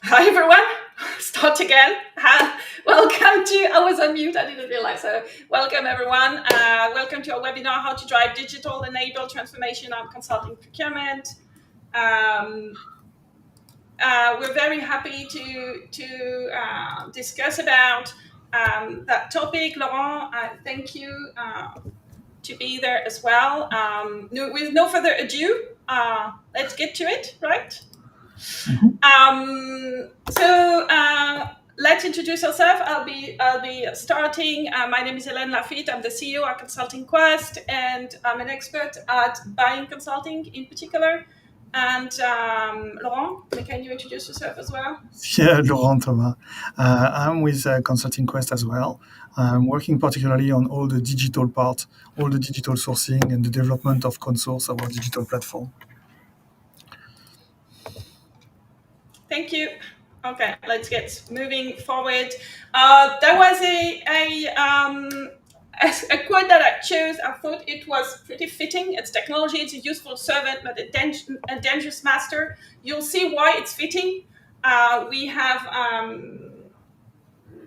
Hi everyone, start again. Welcome to, I was on mute, I didn't realize. So, welcome everyone. Welcome to our webinar, How to Drive Digital Enabled Transformation on Consulting Procurement. Um, we're very happy to discuss about that topic. Laurent, thank you to be there as well. With no further ado, let's get to it, right? Let's introduce ourselves. I'll be starting. My name is Hélène Lafitte. I'm the CEO at Consulting Quest, and I'm an expert at buying consulting in particular. And Laurent, can you introduce yourself as well? Yeah, Laurent Thomas. I'm with Consulting Quest as well. I'm working particularly on all the digital part, all the digital sourcing and the development of Consors, our digital platform. Thank you. Okay, let's get moving forward. There was a quote that I chose. I thought it was pretty fitting. It's technology, it's a useful servant, but a dangerous master. You'll see why it's fitting. We have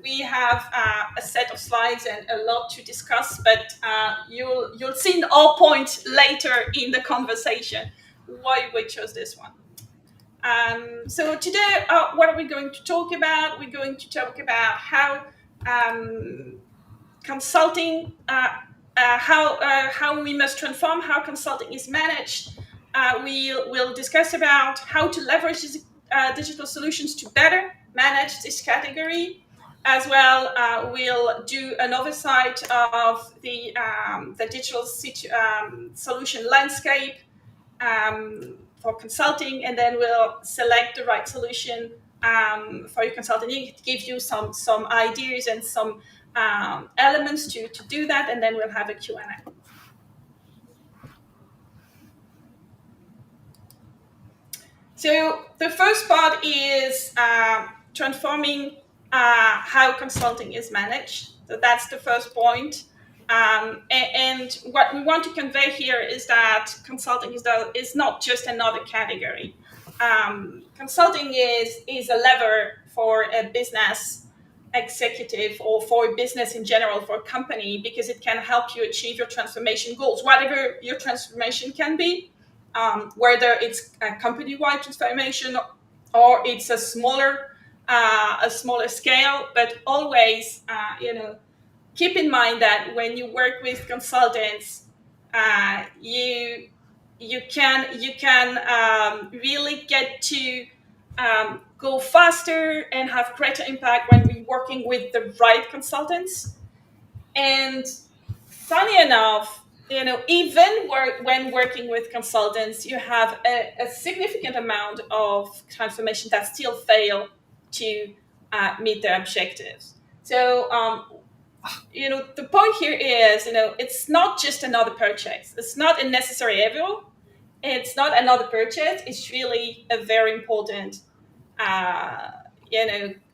a set of slides and a lot to discuss, but you'll see in all points later in the conversation why we chose this one. So today, what are we going to talk about? We're going to talk about how consulting, how we must transform, how consulting is managed. We'll discuss about how to leverage digital solutions to better manage this category. As well, we'll do an oversight of the digital solution landscape for consulting, and then we'll select the right solution for your consulting. Give you some ideas and some elements to do that, and then we'll have a Q&A. So the first part is transforming how consulting is managed. So that's the first point. And what we want to convey here is that consulting is not just another category. Consulting is a lever for a business executive or for a business in general, for a company, because it can help you achieve your transformation goals, whatever your transformation can be, whether it's a company-wide transformation or it's a smaller scale. But always, keep in mind that when you work with consultants, you can really get to go faster and have greater impact when we're working with the right consultants. And funny enough, even when working with consultants, you have a significant amount of transformation that still fail to meet their objectives. So the point here is, it's not just another purchase. It's not a necessary evil. It's not another purchase. It's really a very important,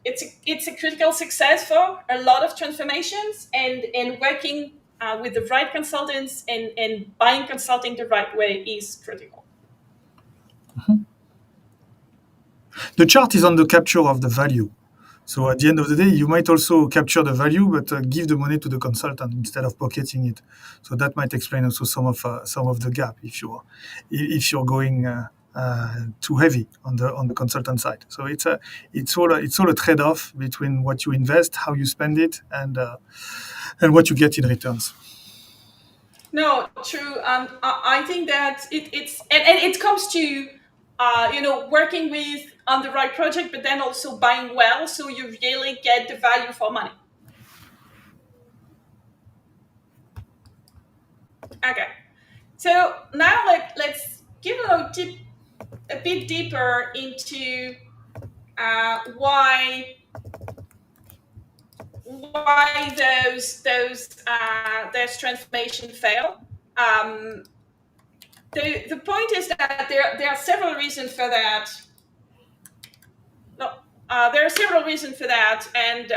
it's a critical success for a lot of transformations, and working with the right consultants and buying consulting the right way is critical. The chart is on the capture of the value. So at the end of the day, you might also capture the value, but give the money to the consultant instead of pocketing it. So that might explain also some of the gap if you're going too heavy on the consultant side. So it's all a trade-off between what you invest, how you spend it, and what you get in returns. No, true. I think that it's and it comes to working with on the right project, but then also buying well, so you really get the value for money. Okay, so now let's give a bit deeper into why those transformation fail. The point is that there are several reasons for that. No, there are several reasons for that, and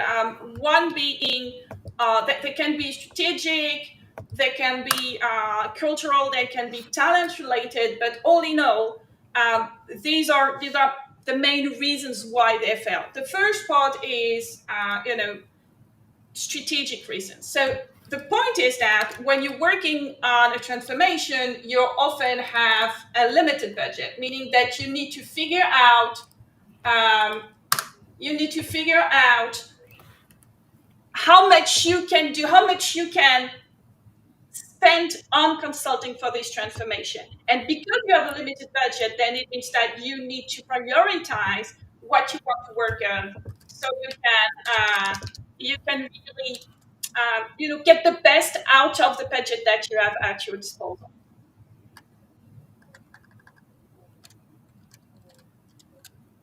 one being that they can be strategic, they can be cultural, they can be talent related. But all in all, these are the main reasons why they fail. The first part is, strategic reasons. So the point is that when you're working on a transformation, you often have a limited budget, meaning that you need to figure out um, how much you can do, how much you can spend on consulting for this transformation. And because you have a limited budget, then it means that you need to prioritize what you want to work on, so you can really get the best out of the budget that you have at your disposal.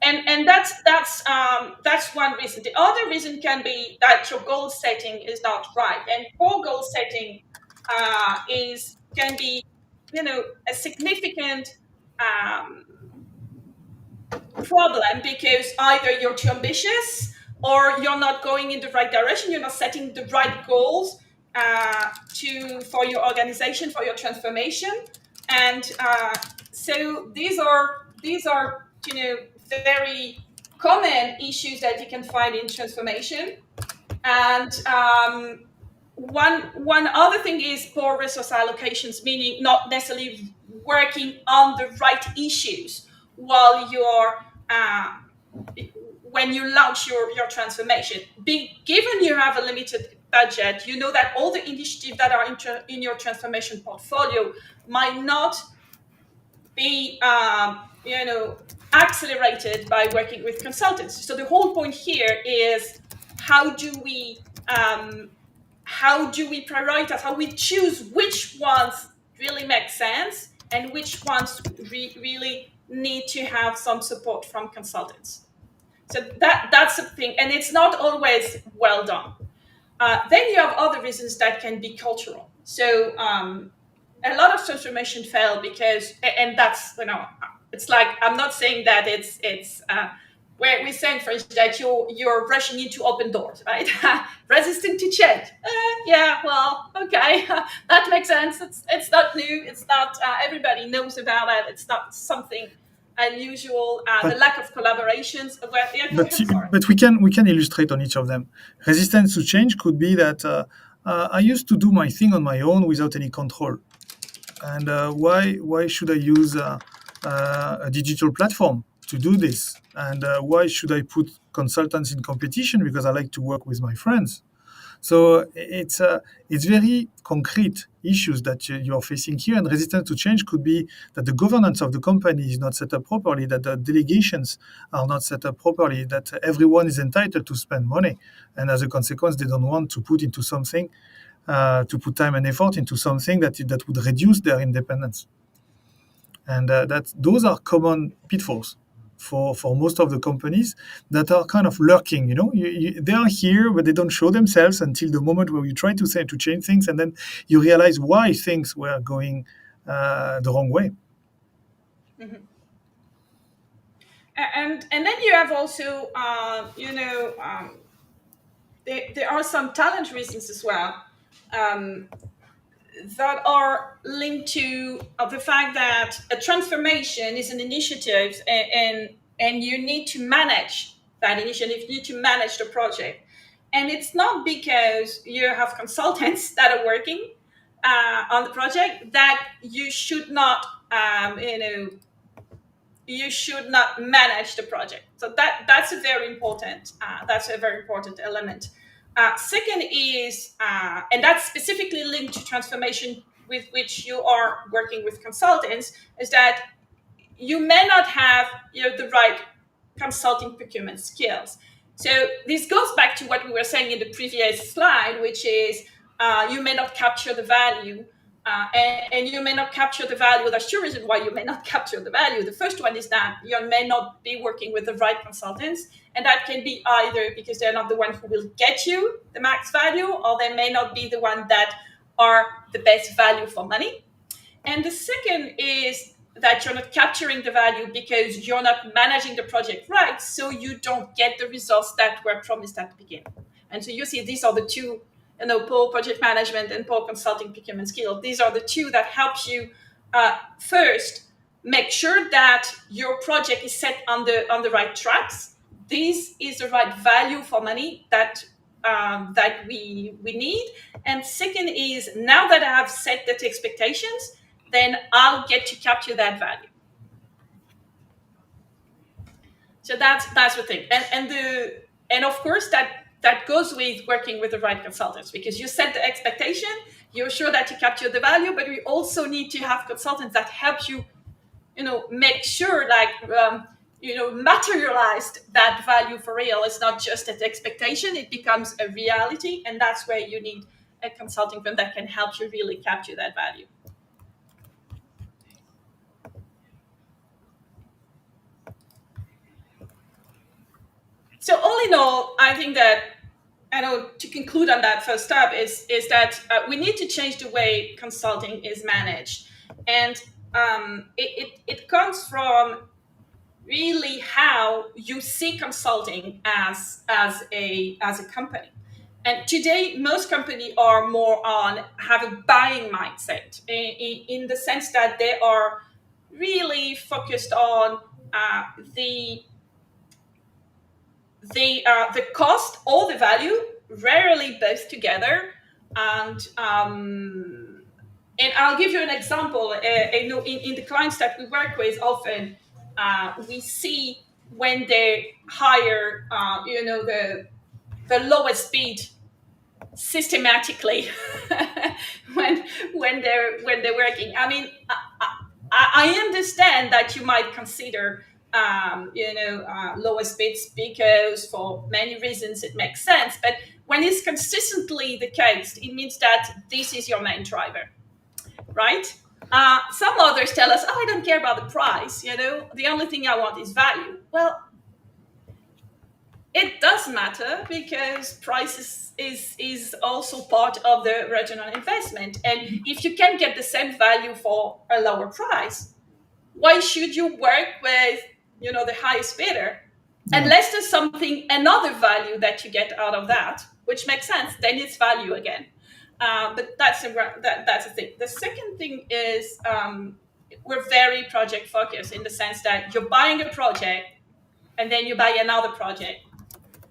And that's one reason. The other reason can be that your goal setting is not right, and poor goal setting is can be a significant um, problem, because either you're too ambitious or you're not going in the right direction, you're not setting the right goals for your organization, for your transformation. And so these are very common issues that you can find in transformation. And one other thing is poor resource allocations, meaning not necessarily working on the right issues while you're when you launch your transformation. Given you have a limited budget, you know that all the initiatives that are in your transformation portfolio might not be accelerated by working with consultants. So the whole point here is, how do we prioritize, how we choose which ones really make sense and which ones really need to have some support from consultants. So that's the thing, and it's not always well done. Then you have other reasons that can be cultural. So a lot of transformation fail because, and that's, it's like, I'm not saying that it's where we say in French that you're rushing into open doors, right? Resistant to change. Yeah, well, okay, that makes sense. It's not new. It's not everybody knows about it. It's not something unusual. The lack of collaborations. Yeah, go ahead, sorry. But we can illustrate on each of them. Resistance to change could be that I used to do my thing on my own without any control, and why should I use a digital platform to do this? And why should I put consultants in competition because I like to work with my friends? So it's very concrete issues that you are facing here, and resistance to change could be that the governance of the company is not set up properly, that the delegations are not set up properly, that everyone is entitled to spend money, and as a consequence, they don't want to put into something, to put time and effort into something that would reduce their independence. And those are common pitfalls for most of the companies that are kind of lurking. They are here, but they don't show themselves until the moment where you try to change things, and then you realize why things were going the wrong way. Mm-hmm. And then you have also, there are some talent reasons as well. That are linked to the fact that a transformation is an initiative, and you need to manage that initiative, you need to manage the project. And it's not because you have consultants that are working on the project that you should not, you should not manage the project. So that's a very important element. Second is, and that's specifically linked to transformation with which you are working with consultants, is that you may not have the right consulting procurement skills. So this goes back to what we were saying in the previous slide, which is you may not capture the value. And you may not capture the value. There's two reasons why you may not capture the value. The first one is that you may not be working with the right consultants, and that can be either because they're not the one who will get you the max value, or they may not be the one that are the best value for money. And the second is that you're not capturing the value because you're not managing the project right, so you don't get the results that were promised at the beginning. And so you see, these are the two, poor project management and poor consulting procurement skills. These are the two that help you first make sure that your project is set on the right tracks. This is the right value for money that we need. And second is, now that I have set that expectations, then I'll get to capture that value. So that's the thing. And of course that goes with working with the right consultants, because you set the expectation, you're sure that you capture the value, but we also need to have consultants that help you, make sure, like, materialized that value for real. It's not just an expectation, it becomes a reality. And that's where you need a consulting firm that can help you really capture that value. So all in all, I think that, to conclude on that first step is that we need to change the way consulting is managed. And it comes from really how you see consulting as a company. And today, most companies are more on have a buying mindset, in the sense that they are really focused on the the cost or the value, rarely both together. And I'll give you an example. In the clients that we work with, often we see when they hire, the lowest bid systematically when they're working. I mean, I understand that you might consider lowest bids, because for many reasons it makes sense. But when it's consistently the case, it means that this is your main driver, right? Some others tell us, "Oh, I don't care about the price. The only thing I want is value." Well, it does matter, because price is also part of the return on investment. And if you can get the same value for a lower price, why should you work with the highest bidder? Unless there's another value that you get out of that, which makes sense, then it's value again. But that's the thing. The second thing is, we're very project focused, in the sense that you're buying a project, and then you buy another project,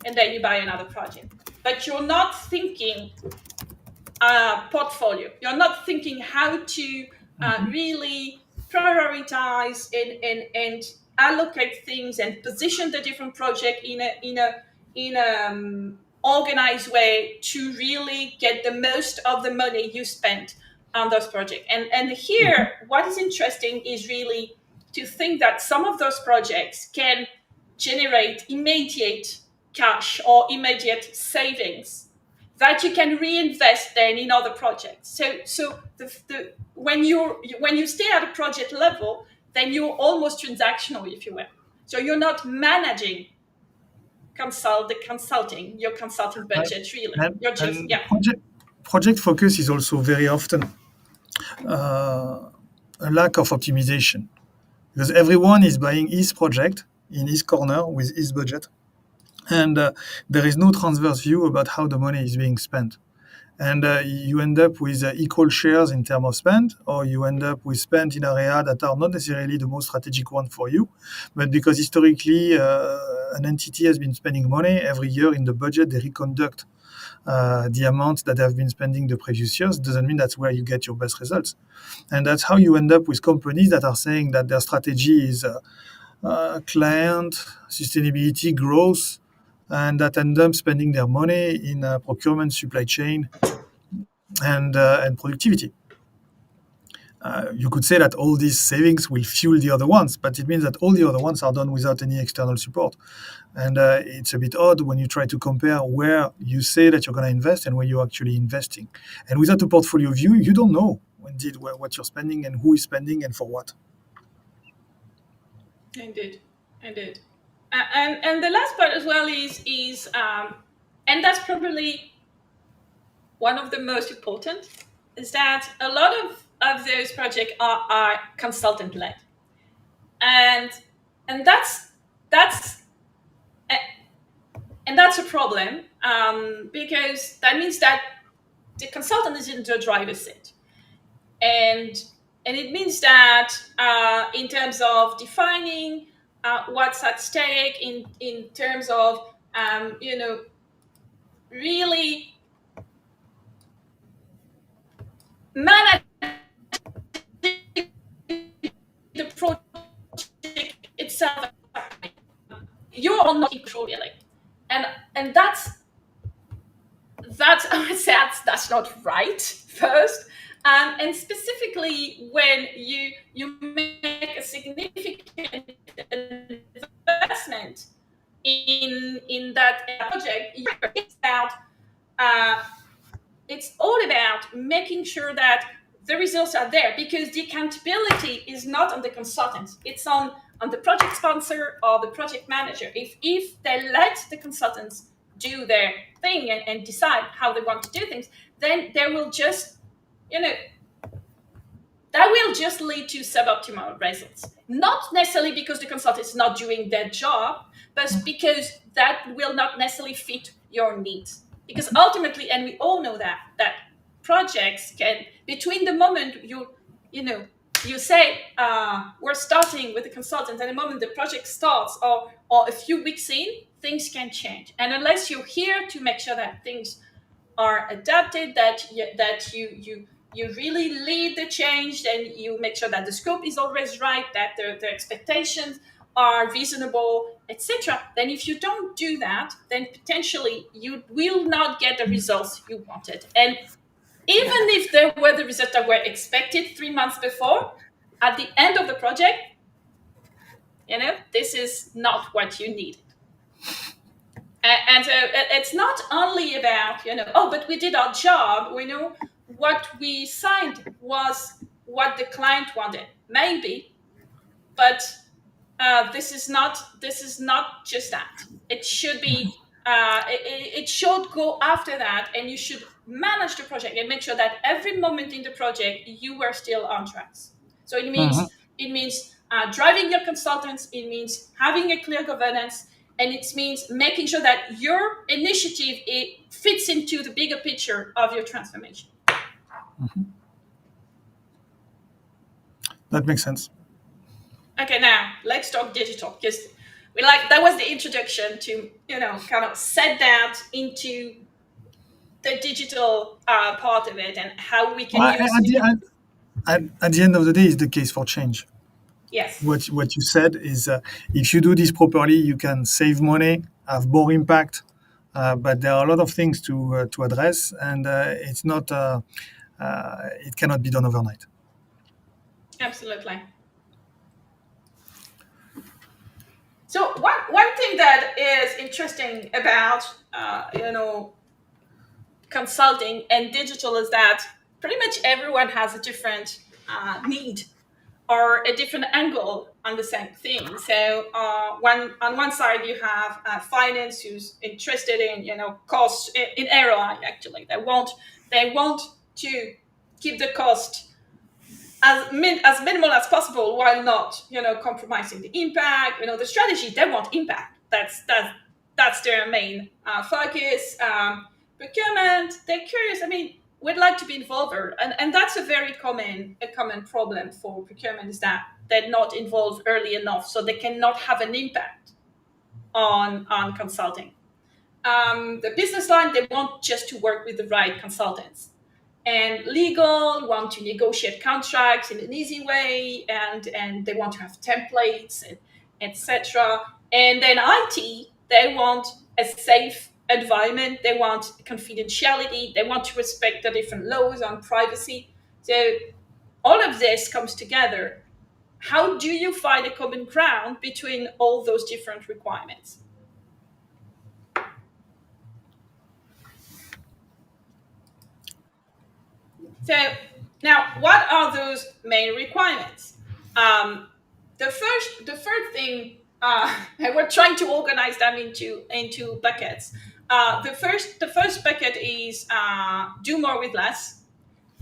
and then you buy another project. But you're not thinking portfolio. You're not thinking how to really prioritize and allocate things and position the different project in a organized way to really get the most of the money you spend on those projects. And here, what is interesting is really to think that some of those projects can generate immediate cash or immediate savings that you can reinvest then in other projects. So when you stay at a project level, then you're almost transactional, if you will. So you're not managing your consulting budget, really. You're just Project focus is also very often a lack of optimization, because everyone is buying his project in his corner with his budget, and there is no transverse view about how the money is being spent. And you end up with equal shares in terms of spend, or you end up with spend in area that are not necessarily the most strategic one for you, but because historically an entity has been spending money every year in the budget, they reconduct the amount that they have been spending the previous years. Doesn't mean that's where you get your best results. And that's how you end up with companies that are saying that their strategy is client, sustainability, growth, and that end up spending their money in procurement, supply chain, and productivity. You could say that all these savings will fuel the other ones, but it means that all the other ones are done without any external support. And it's a bit odd when you try to compare where you say that you're going to invest and where you're actually investing. And without a portfolio view, you don't know indeed what you're spending and who is spending and for what. Indeed. And the last part as well is and that's probably one of the most important, is that a lot of those projects are consultant led, and that's and that's a problem, because that means that the consultant is in the driver's seat, and And it means that in terms of defining what's at stake, in terms of really managing the project itself, you're not in control really. And that's I would say that's not right first. And specifically when you make a significant investment in that project, uh, it's all about making sure that the results are there, because the accountability is not on the consultants, it's on the project sponsor or the project manager. If they let the consultants do their thing and decide how they want to do things, then they will just, you know, that will just lead to suboptimal results. Not necessarily because the consultant is not doing their job, but because that will not necessarily fit your needs. Because ultimately, and we all know that projects can, between the moment you say we're starting with the consultant and the moment the project starts, or a few weeks in, things can change. And unless you're here to make sure that things are adapted, that you really lead the change, then you make sure that the scope is always right, that the expectations are reasonable, etc. Then if you don't do that, then potentially you will not get the results you wanted. And even if there were the results that were expected 3 months before, at the end of the project, this is not what you needed. And so it's not only about, oh, but we did our job. We know what we signed was what the client wanted, maybe, but this is not just that. It should be it should go after that, and you should manage the project and make sure that every moment in the project you are still on track. So it means driving your consultants. It means having a clear governance, and it means making sure that your initiative, it fits into the bigger picture of your transformation. That makes sense. Okay, now let's talk digital, because that was the introduction to kind of set that into the digital part of it and how we can Well, use at the end of the day, it's the case for change. yes. What you said is, if you do this properly, you can save money, have more impact, but there are a lot of things to address, and it's not it cannot be done overnight. Absolutely. So one thing that is interesting about consulting and digital is that pretty much everyone has a different need or a different angle on the same thing. So on one side you have finance, who's interested in cost in ROI. Actually, they want to keep the cost as minimal as possible while not compromising the impact. The strategy, they want impact. That's their main focus. Procurement, they're curious. We'd like to be involved, and that's a very common problem for procurement, is that they're not involved early enough, so they cannot have an impact on consulting. The business line, they want just to work with the right consultants. And legal want to negotiate contracts in an easy way, and they want to have templates, and etc. And then IT, they want a safe environment, they want confidentiality, they want to respect the different laws on privacy. So all of this comes together. How do you find a common ground between all those different requirements? So now, what are those main requirements? The first thing, and we're trying to organize them into buckets. The first bucket is do more with less.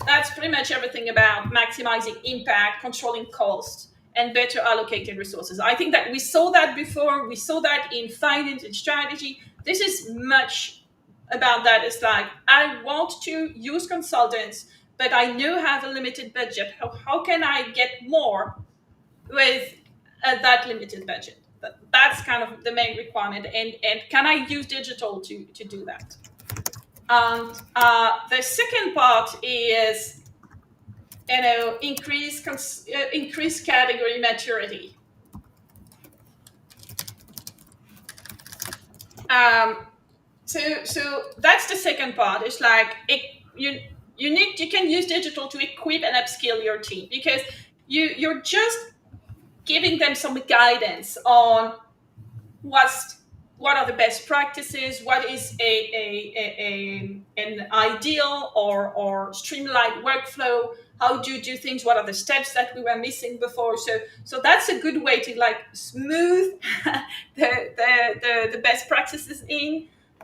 That's pretty much everything about maximizing impact, controlling costs, and better allocating resources. I think that we saw that before. We saw that in finance and strategy. This is much about that. It's like, I want to use consultants but I know I have a limited budget. How can I get more with that limited budget? That's kind of the main requirement. And can I use digital to do that? And the second part is, increase category maturity. So that's the second part. It's like you can use digital to equip and upskill your team, because you're just giving them some guidance on what are the best practices, what is an ideal or streamlined workflow, how do you do things, what are the steps that we were missing before. So that's a good way to like smooth the best practices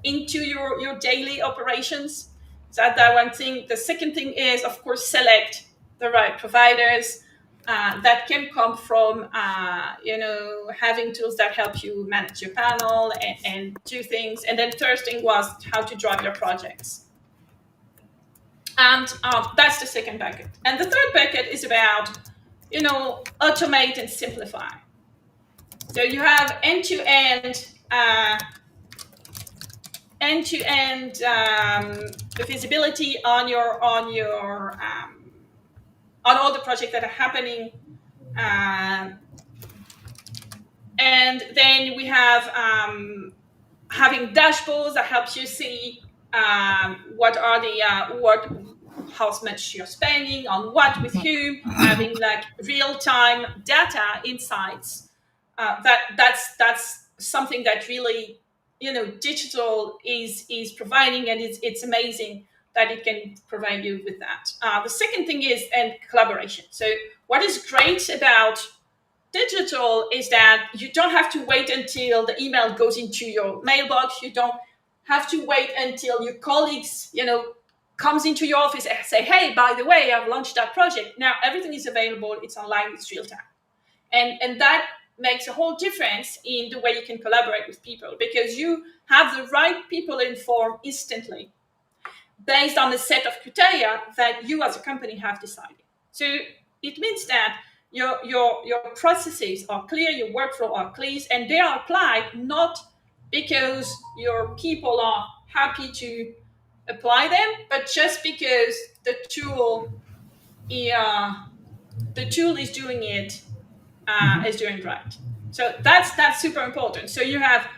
into your daily operations. So that one thing. The second thing is, of course, select the right providers. That can come from having tools that help you manage your panel and do things. And then third thing was how to drive your projects. And that's the second bucket. And the third bucket is about automate and simplify. So you have end-to-end visibility on all the projects that are happening. And then we have having dashboards that helps you see how much you're spending on what with whom, having like real-time data insights. That's something that really digital is providing, and it's amazing that it can provide you with that. The second thing is collaboration. So what is great about digital is that you don't have to wait until the email goes into your mailbox. You don't have to wait until your colleagues, comes into your office and say, hey, by the way, I've launched that project. Now everything is available. It's online. It's real time. And that makes a whole difference in the way you can collaborate with people, because you have the right people informed instantly based on a set of criteria that you as a company have decided. So it means that your processes are clear, your workflow are clear, and they are applied not because your people are happy to apply them, but just because the tool is doing it, is doing right. So that's super important. So you have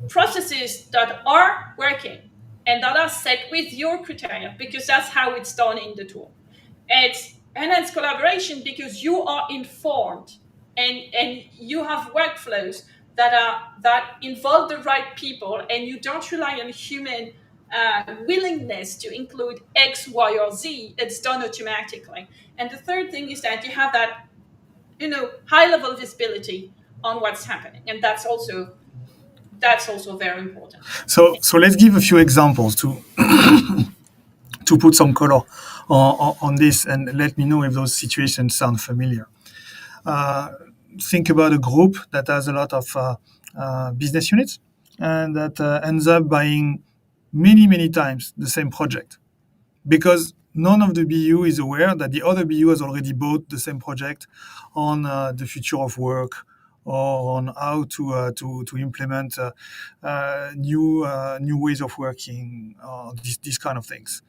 processes that are working and that are set with your criteria, because that's how it's done in the tool. It's enhanced collaboration because you are informed and you have workflows that involve the right people, and you don't rely on human willingness to include X, Y, or Z. It's done automatically. And the third thing is that you have that high level visibility on what's happening, and that's also very important. So let's give a few examples to put some color on this, and let me know if those situations sound familiar. Think about a group that has a lot of business units, and that ends up buying many times the same project, because none of the BU is aware that the other BU has already bought the same project on the future of work, or on how to implement new ways of working, these kind of things.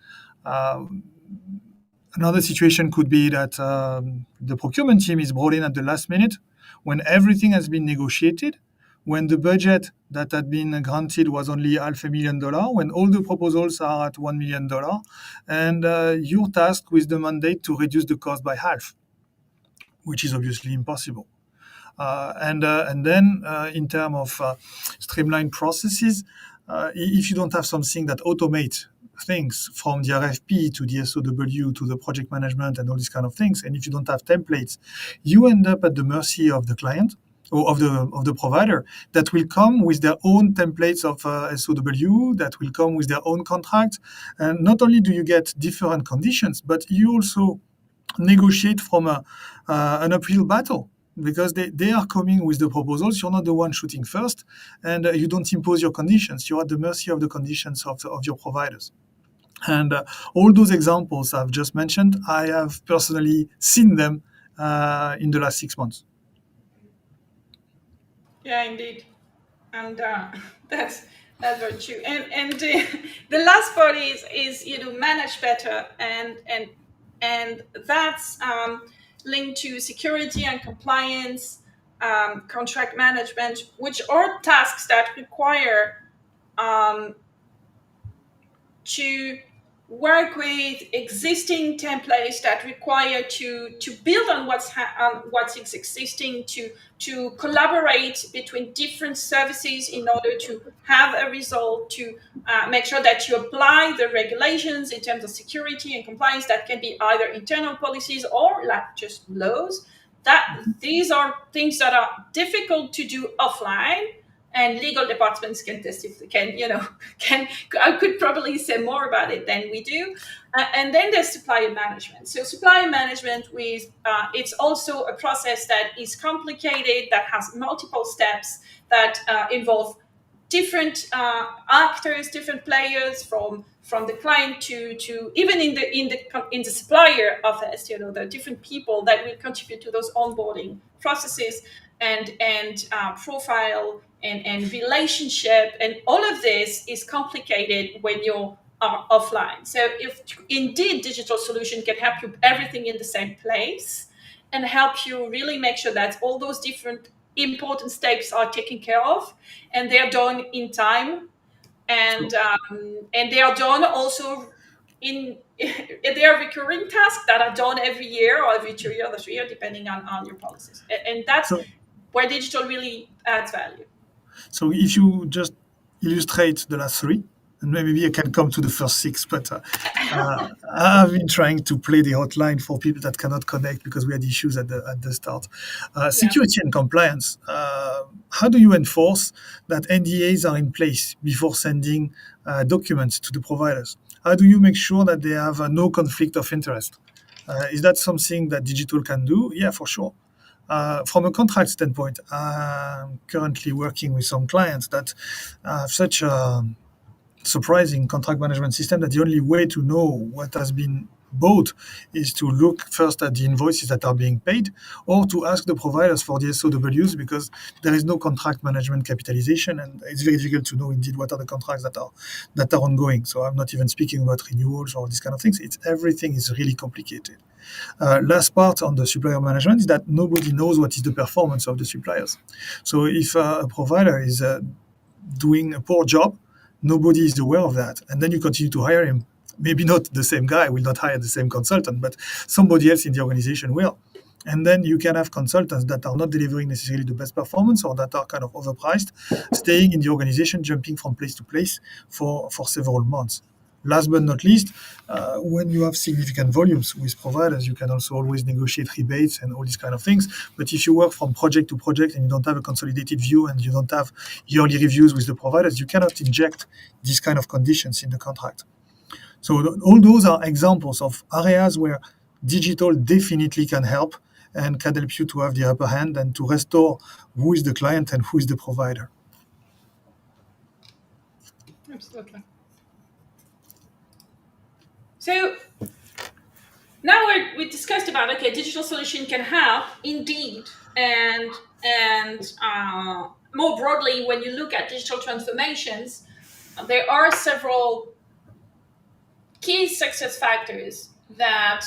Another situation could be that the procurement team is brought in at the last minute, when everything has been negotiated, when the budget that had been granted was only $500,000, when all the proposals are at $1 million, and you're tasked with the mandate to reduce the cost by half, which is obviously impossible. And then in terms of streamlined processes, if you don't have something that automates things from the RFP to the SOW to the project management and all these kind of things, and if you don't have templates, you end up at the mercy of the client or of the provider that will come with their own templates of SOW, that will come with their own contracts. And not only do you get different conditions, but you also negotiate from an uphill battle, because they are coming with the proposals. You're not the one shooting first, and you don't impose your conditions. You're at the mercy of the conditions of your providers. And all those examples I've just mentioned, I have personally seen them in the last 6 months. Yeah, indeed. And that's that's very true. And the last part is manage better, and that's linked to security and compliance, contract management, which are tasks that require um, to work with existing templates that require to build on on what's existing, to collaborate between different services in order to have a result, to make sure that you apply the regulations in terms of security and compliance that can be either internal policies or like just laws. That these are things that are difficult to do offline, and legal departments can testify, can can I could probably say more about it than we do. And then there's supplier management. So supplier management with it's also a process that is complicated, that has multiple steps, that involve different actors, different players, from the client to even in the supplier office. There are different people that will contribute to those onboarding processes, and profile and relationship, and all of this is complicated when you're offline. So if indeed digital solution can help you everything in the same place, and help you really make sure that all those different important steps are taken care of, and they're done in time, So, and they are done also in they are recurring tasks that are done every year or every 2 years or 3 years, depending on your policies. And that's so, where digital really adds value. so if you just illustrate the last three, and maybe I can come to the first six, but I've been trying to play the hotline for people that cannot connect because we had issues at the start. Yeah. Security and compliance. How do you enforce that NDAs are in place before sending documents to the providers? How do you make sure that they have no conflict of interest? Is that something that digital can do? Yeah, for sure. From a contract standpoint, I'm currently working with some clients that have such a surprising contract management system that the only way to know what has been bought is to look first at the invoices that are being paid, or to ask the providers for the SOWs, because there is no contract management capitalization, and it's very difficult to know indeed what are the contracts that are ongoing. So I'm not even speaking about renewals or these kind of things. It's everything is really complicated. Last part on the supplier management is that nobody knows what is the performance of the suppliers. So if a provider is doing a poor job, nobody is aware of that. And then you continue to hire him. Maybe not the same guy will not hire the same consultant, but somebody else in the organization will. And then you can have consultants that are not delivering necessarily the best performance, or that are kind of overpriced, staying in the organization, jumping from place to place for several months. Last but not least, when you have significant volumes with providers, you can also always negotiate rebates and all these kind of things. But if you work from project to project and you don't have a consolidated view and you don't have yearly reviews with the providers, you cannot inject these kind of conditions in the contract. So all those are examples of areas where digital definitely can help and can help you to have the upper hand and to restore who is the client and who is the provider. Absolutely. So now we discussed about, okay, digital solution can help indeed, and more broadly, when you look at digital transformations, there are several key success factors that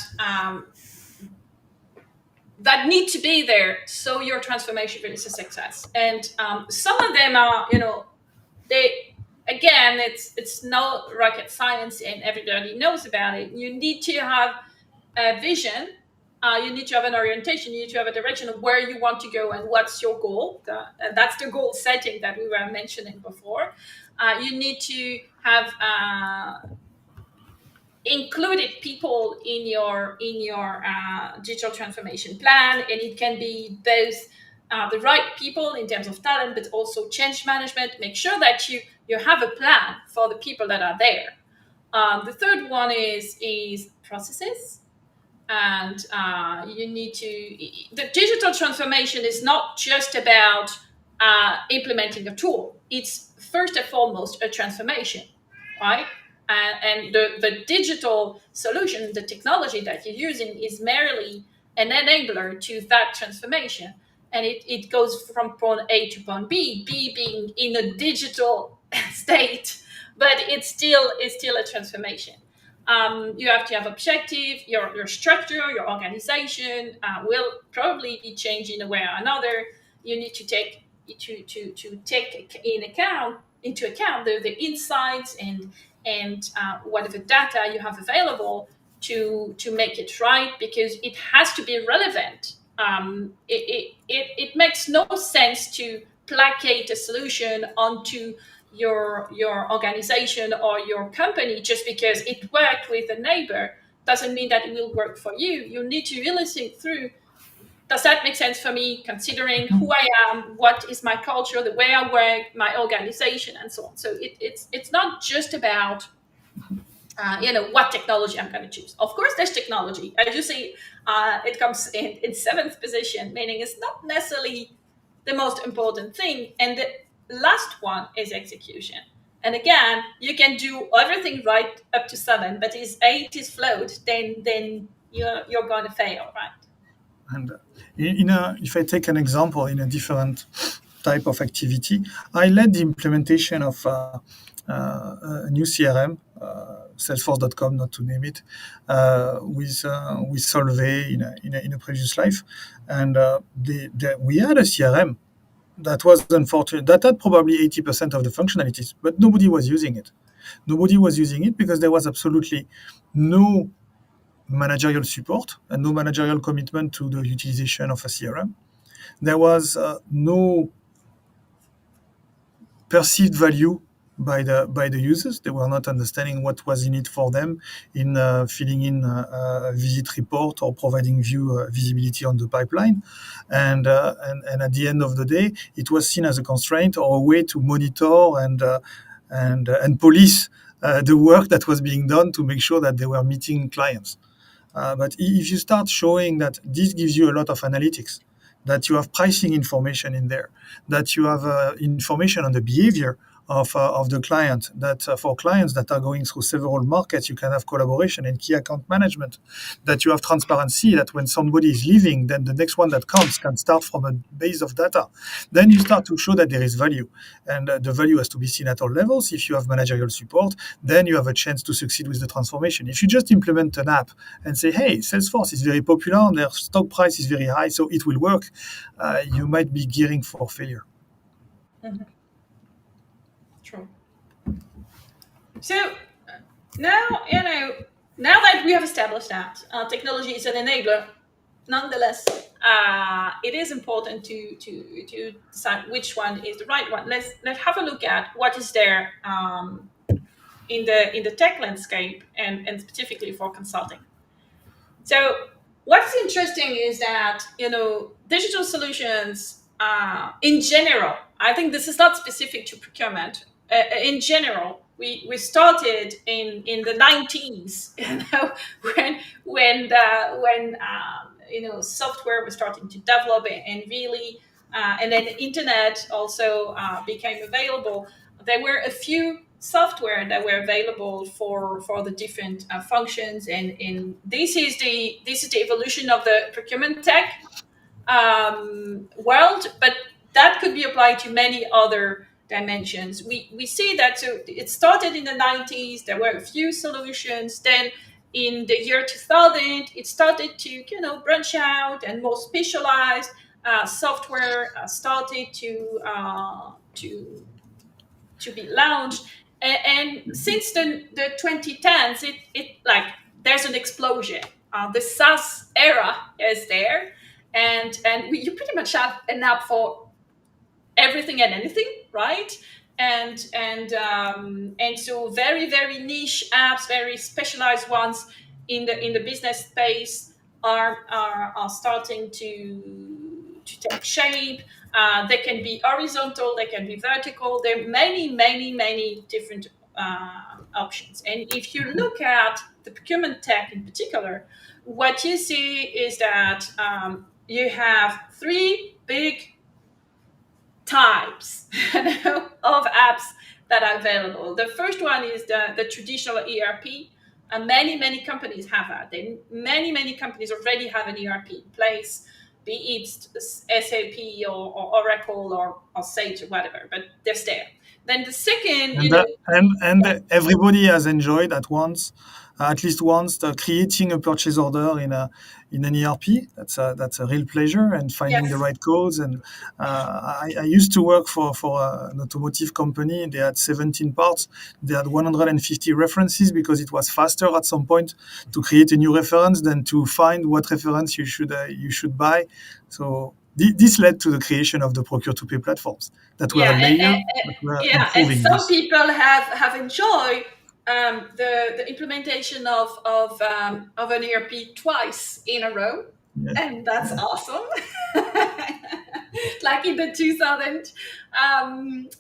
need to be there so your transformation is a success. And some of them are, they again, it's no rocket science, and everybody knows about it. You need to have a vision. You need to have an orientation. You need to have a direction of where you want to go and what's your goal. And that's the goal setting that we were mentioning before. You need to have included people in your digital transformation plan, and it can be both the right people in terms of talent, but also change management. Make sure that you have a plan for the people that are there. The third one is processes, and you need to. The digital transformation is not just about implementing a tool. It's first and foremost a transformation, right? and the digital solution, the technology that you're using, is merely an enabler to that transformation. And it goes from point A to point B being in a digital state, but it's still a transformation. You have to have objective. Your structure, your organization will probably be changing in a way or another. You need to take to take into account the insights and whatever data you have available to make it right, because it has to be relevant. It makes no sense to placate a solution onto your organization or your company just because it worked with a neighbor. Doesn't mean that it will work for you. You need to really think through, does that make sense for me, considering who I am, what is my culture, the way I work, my organization, and so on. So it's not just about what technology I'm going to choose. Of course, there's technology. As you see, it comes in seventh position, meaning it's not necessarily the most important thing. And the last one is execution. And again, you can do everything right up to seven, but if eight is flawed, then you're going to fail, right? And if I take an example in a different type of activity, I led the implementation of a new CRM, Salesforce.com, not to name it, with Solvay in a previous life, and we had a CRM that was unfortunate, that had probably 80% of the functionalities, but nobody was using it. Nobody was using it because there was absolutely no managerial support and no managerial commitment to the utilization of a CRM. There was no perceived value by the users. They were not understanding what was in it for them in filling in a visit report or providing view visibility on the pipeline. And at the end of the day, it was seen as a constraint or a way to monitor and police the work that was being done to make sure that they were meeting clients. But if you start showing that this gives you a lot of analytics, that you have pricing information in there, that you have information on the behavior of the client, that for clients that are going through several markets, you can have collaboration and key account management, that you have transparency, that when somebody is leaving, then the next one that comes can start from a base of data. Then you start to show that there is value. And the value has to be seen at all levels. If you have managerial support, then you have a chance to succeed with the transformation. If you just implement an app and say, hey, Salesforce is very popular, their stock price is very high, so it will work, you might be gearing for failure. Mm-hmm. True. So now, now that we have established that technology is an enabler, nonetheless, it is important to decide which one is the right one. Let's have a look at what is there in the tech landscape and specifically for consulting. So what's interesting is that digital solutions in general. I think this is not specific to procurement. In general, we started in the 90s, when software was starting to develop and really, and then the internet also became available. There were a few software that were available for the different functions, and this is the evolution of the procurement tech world, but that could be applied to many other dimensions. We see that, so it started in the 90s. There were a few solutions. Then in the year 2000, it started to branch out, and more specialized software started to be launched. And since the 2010s, it like there's an explosion. The SaaS era is there, and you pretty much have an app for everything and anything, right? And so very, very niche apps, very specialized ones in the business space are starting to take shape. They can be horizontal, they can be vertical. There are many, many, many different options. And if you look at the procurement tech in particular, what you see is that you have three big types of apps that are available. The first one is the traditional ERP. And many companies have that. Many companies already have an ERP in place, be it SAP or Oracle or Sage or whatever, but they're there. Then the second, And everybody has enjoyed at least once, creating a purchase order in an ERP. That's a real pleasure, and finding the yes, right codes. And I used to work for an automotive company. They had 17 parts. They had 150 references because it was faster at some point to create a new reference than to find what reference you should buy. So this led to the creation of the Procure to Pay platforms that were a yeah, layer that were yeah, and improving some this. people have enjoyed the implementation of an ERP twice in a row, Yeah, and that's yeah. awesome. Like in the 2000,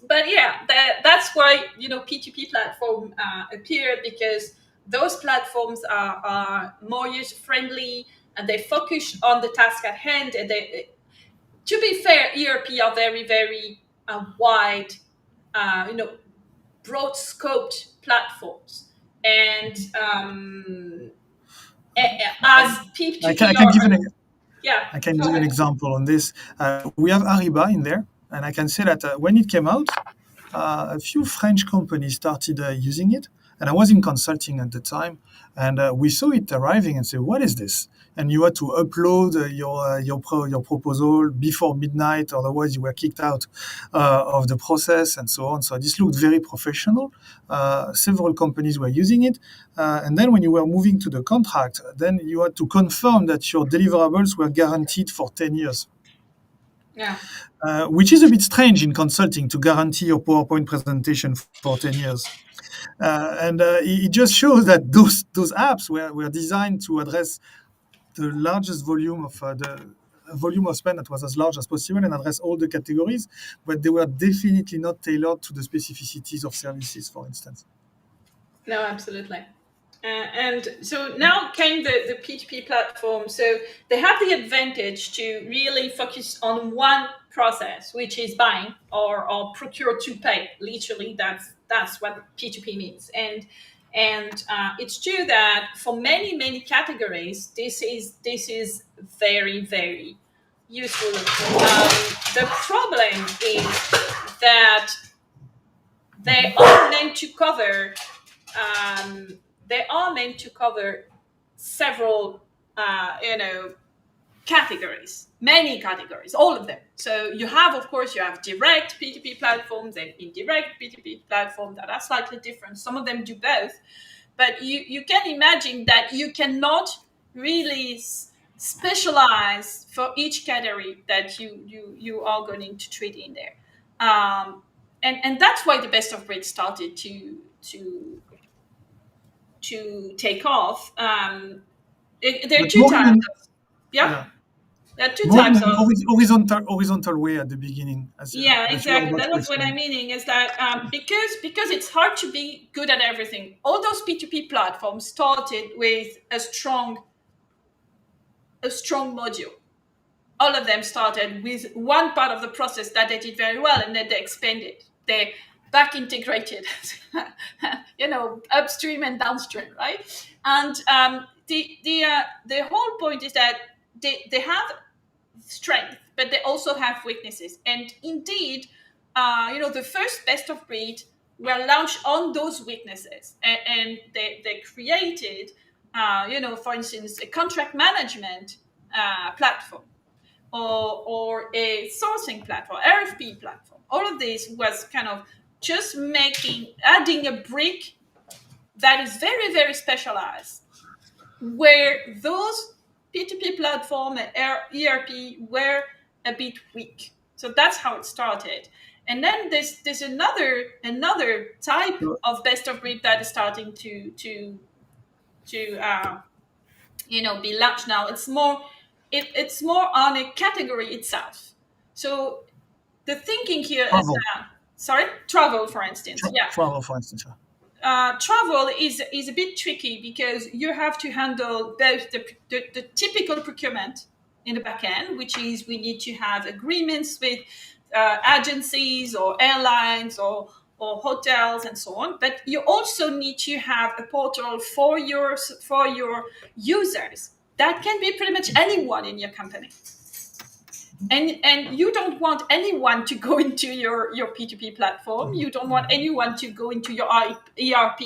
but yeah, that's why P2P platform appeared, because those platforms are more user friendly, and they focus on the task at hand, and they, to be fair, ERP are very wide, you know, broad scoped platforms, and as I P2P can, I can are, give yeah, I can go give an ahead. example on this. We have Ariba in there, and I can say that when it came out, a few French companies started using it, and I was in consulting at the time, and we saw it arriving and said, "What is this?" And you had to upload your proposal before midnight, otherwise you were kicked out of the process, and so on. So this looked very professional. Several companies were using it, and then when you were moving to the contract, then you had to confirm that your deliverables were guaranteed for 10 years. Yeah, Which is a bit strange in consulting to guarantee your PowerPoint presentation for 10 years. And it just shows that those apps were designed to address the largest volume of the volume of spend that was as large as possible and address all the categories, but they were definitely not tailored to the specificities of services, for instance. no, absolutely. And so now came the P2P platform. So they have the advantage to really focus on one process, which is buying or procure to pay. Literally, that's what P2P means. And it's true that for many categories, this is very useful. The problem is that they are meant to cover um, they are meant to cover several, categories, many categories, all of them. So of course, you have direct P2P platforms and indirect P2P platforms that are slightly different. Some of them do both, but you can imagine that you cannot really specialize for each category that you are going to treat in there. And that's why the best of breed started to take off. There are But two types of, yeah, yeah, there are two more in types an of, horizontal way at the beginning, yeah, as you are exactly. about to That's what I'm explain. meaning, is that because it's hard to be good at everything. All those P2P platforms started with a strong module. All of them started with one part of the process that they did very well, and then they expanded. They back integrated, upstream and downstream, right? And the whole point is that they have strength, but they also have weaknesses. And indeed, the first best of breed were launched on those weaknesses, and they created, for instance, a contract management platform, or a sourcing platform, RFP platform. All of this was kind of just adding a brick that is very specialized, where those P2P platform and ERP were a bit weak. So that's how it started. And then there's another type So, of best of breed that is starting to be launched now. It's more on a category itself. So the thinking here is travel, that, sorry, travel, for instance. Yeah, travel, for instance. Yeah. travel is a bit tricky, because you have to handle both the typical procurement in the back end, which is we need to have agreements with agencies or airlines, or hotels and so on. But you also need to have a portal for your users. That can be pretty much anyone in your company. And you don't want anyone to go into your P2P platform. You don't want anyone to go into your ERP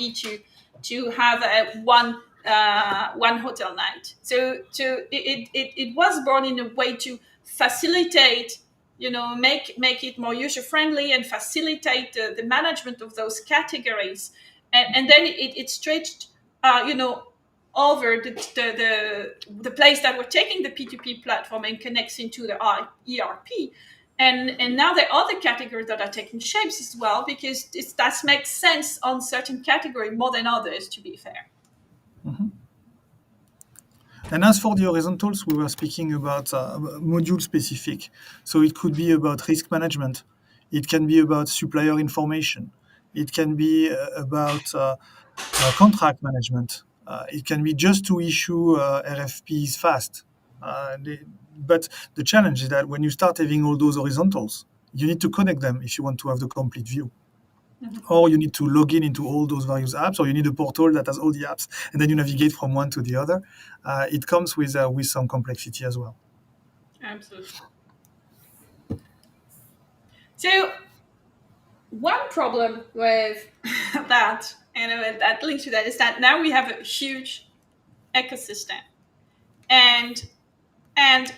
to have one hotel night. So it was brought in a way to facilitate, make it more user friendly and facilitate the management of those categories. And then it stretched, over the place that we're taking the P2P platform and connects into the ERP. And now there are other categories that are taking shapes as well, because that makes sense on certain category more than others, to be fair. And as for the horizontals, we were speaking about module specific. So it could be about risk management. It can be about supplier information. It can be about contract management. It can be just to issue RFPs fast. But the challenge is that when you start having all those horizontals, you need to connect them if you want to have the complete view. Or you need to log in into all those various apps, or you need a portal that has all the apps, and then you navigate from one to the other. It comes with some complexity as well. Absolutely. So one problem with that, and that links to that, is that now we have a huge ecosystem, and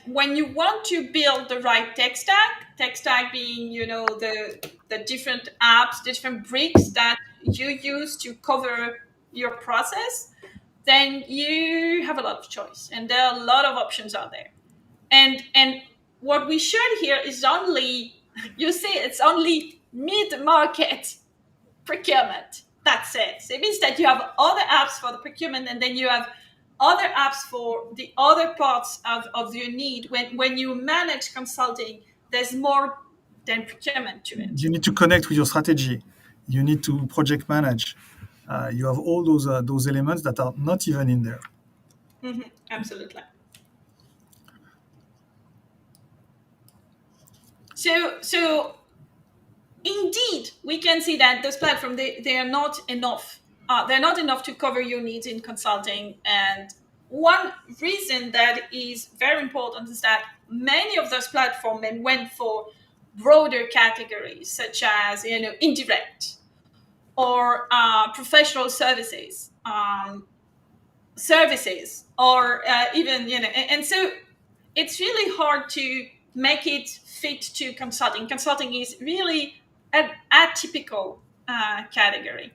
when you want to build the right tech stack being, the different apps, different bricks that you use to cover your process, then you have a lot of choice, and there are a lot of options out there. And what we shared here is only, you see, it's only mid-market procurement. That's it. So it means that you have other apps for the procurement, and then you have other apps for the other parts of your need. When you manage consulting, there's more than procurement to it. You need to connect with your strategy. You need to project manage. You have all those elements that are not even in there. Mm-hmm. Absolutely. So indeed, we can see that those platforms, they are not enough. They're not enough to cover your needs in consulting. And one reason that is very important is that many of those platforms went for broader categories, such as, indirect or professional services, or even, and so it's really hard to make it fit to consulting. Consulting is really an atypical category.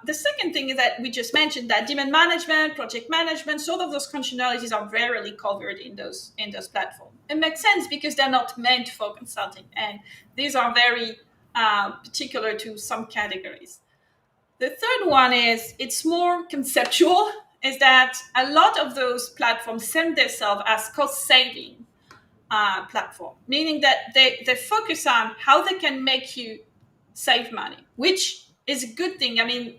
The second thing is that we just mentioned that demand management, project management, sort of those functionalities are rarely covered in those platforms. It makes sense because they're not meant for consulting, and these are very particular to some categories. The third one is it's more conceptual, is that a lot of those platforms send themselves as cost-saving platform, meaning that they focus on how they can make you save money, which is a good thing. I mean,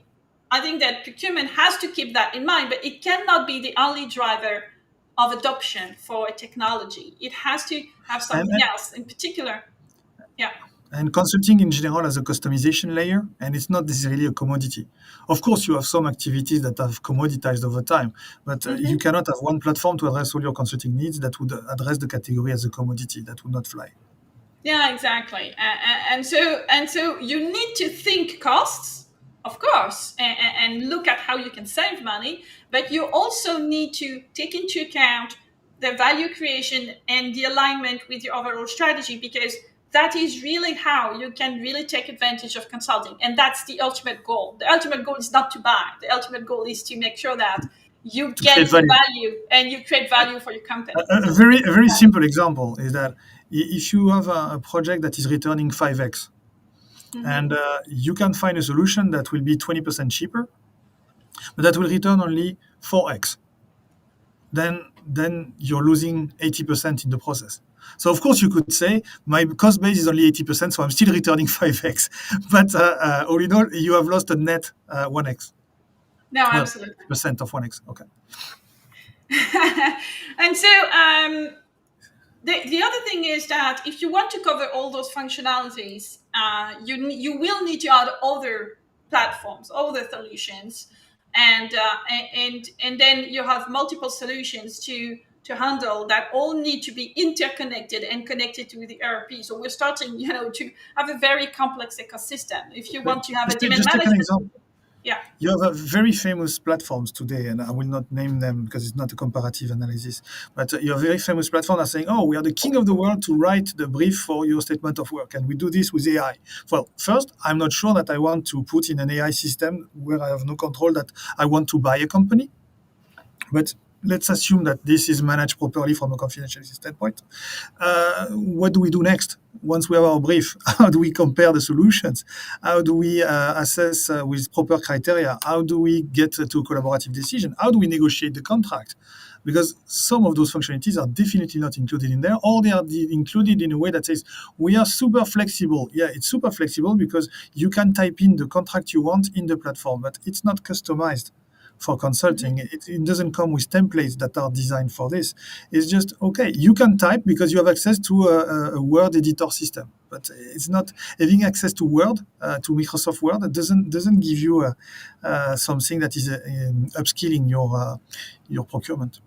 I think that procurement has to keep that in mind, but it cannot be the only driver of adoption for a technology. It has to have something else in particular. Yeah. And consulting in general has a customization layer, and it's not necessarily a commodity. Of course, you have some activities that have commoditized over time, but you cannot have one platform to address all your consulting needs that would address the category as a commodity. That would not fly. Yeah, exactly. And so you need to think costs, of course, and look at how you can save money, but you also need to take into account the value creation and the alignment with your overall strategy, because that is really how you can really take advantage of consulting. And that's the ultimate goal. The ultimate goal is not to buy. The ultimate goal is to make sure that you get value and you create value for your company. A very simple example is that if you have a project that is returning 5x, and you can find a solution that will be 20% cheaper, but that will return only 4x, then you're losing 80% in the process. So of course you could say my cost base is only 80%, so I'm still returning 5x. But all in all, you have lost a net 1x. No, absolutely. Percent of 1x. Okay. And so the other thing is that if you want to cover all those functionalities, you will need to add other platforms, other solutions, and then you have multiple solutions to handle that all need to be interconnected and connected to the ERP. So we're starting, to have a very complex ecosystem. If you But want to have a just, demand just take an management, example. yeah, You have very famous platforms today, and I will not name them because it's not a comparative analysis. But you have very famous platforms are saying, "Oh, we are the king of the world to write the brief for your statement of work, and we do this with AI." Well, first, I'm not sure that I want to put in an AI system where I have no control that I want to buy a company. But let's assume that this is managed properly from a confidentiality standpoint. What do we do next? Once we have our brief, how do we compare the solutions? How do we assess with proper criteria? How do we get to a collaborative decision? How do we negotiate the contract? Because some of those functionalities are definitely not included in there, or they are included in a way that says we are super flexible. Yeah, it's super flexible because you can type in the contract you want in the platform, but it's not customized for consulting. It doesn't come with templates that are designed for this. It's just, okay, you can type because you have access to a Word editor system, but it's not having access to Word, to Microsoft Word. That doesn't give you something that is upskilling your procurement.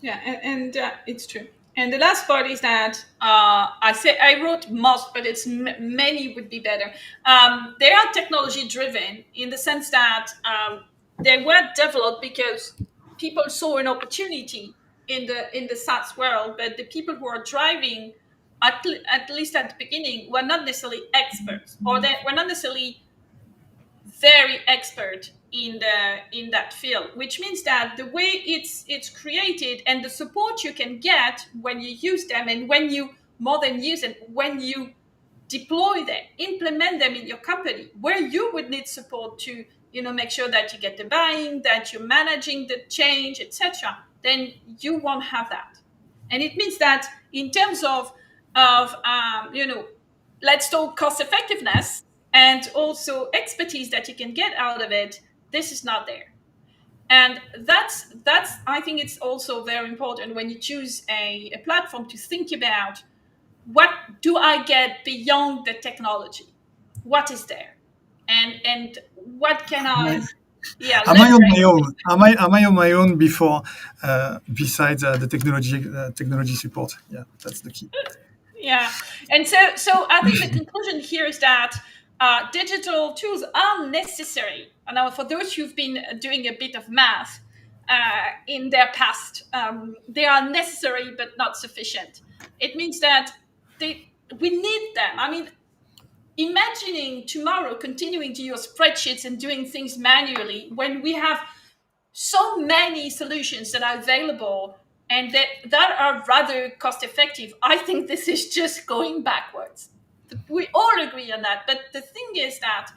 yeah, and it's true. And the last part is that I wrote most, but it's many would be better. They are technology driven in the sense that they were developed because people saw an opportunity in the SaaS world, but the people who are driving, at least at the beginning, were not necessarily experts, or they were not necessarily very expert in that field, which means that the way it's created and the support you can get when you use them, and when you more than use it, when you deploy them, implement them in your company, where you would need support to make sure that you get the buying, that you're managing the change, etc., then you won't have that. And it means that in terms of let's talk cost effectiveness and also expertise that you can get out of it, this is not there. And that's I think it's also very important when you choose a platform to think about, what do I get beyond the technology? What is there? And what can I, yeah, Am I on leverage? my own? Am I on my own before besides the technology support? Yeah, that's the key. Yeah. And so I think the conclusion here is that digital tools are necessary. And now, for those who've been doing a bit of math in their past, they are necessary but not sufficient. It means that we need them. I mean, imagining tomorrow continuing to use spreadsheets and doing things manually when we have so many solutions that are available and that are rather cost effective, I think this is just going backwards. We all agree on that. But the thing is that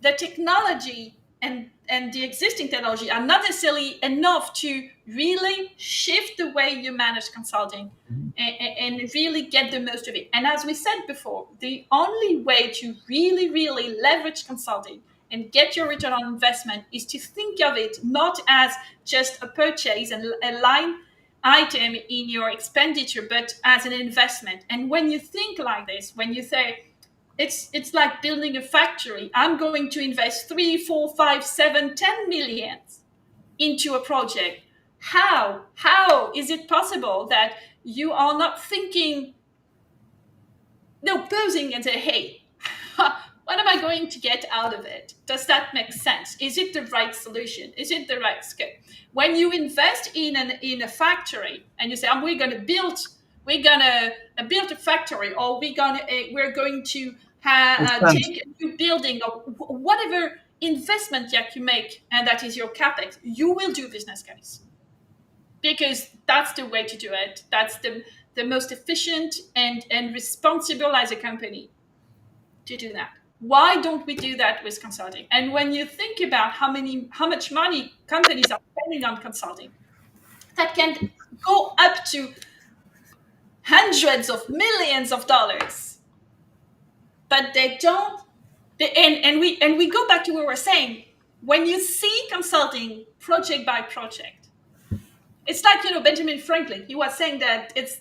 the technology and the existing technology are not necessarily enough to really shift the way you manage consulting, and really get the most of it. And as we said before, the only way to really, really leverage consulting and get your return on investment is to think of it not as just a purchase and a line item in your expenditure, but as an investment. And when you think like this, when you say, it's like building a factory. I'm going to invest 3, 4, 5, 7, 10 millions into a project. How is it possible that you are not thinking, no, posing and say, hey, what am I going to get out of it? Does that make sense? Is it the right solution? Is it the right scope? When you invest in a factory and you say, we're gonna build a factory, or we're going to Expand. take a new building, or whatever investment that you make, and that is your capex, you will do business case, because that's the way to do it. That's the most efficient and responsible as a company to do that. Why don't we do that with consulting? And when you think about how much money companies are spending on consulting, that can go up to hundreds of millions of dollars, but they don't. And we go back to what we're saying. When you see consulting project by project, it's like, Benjamin Franklin. He was saying that it's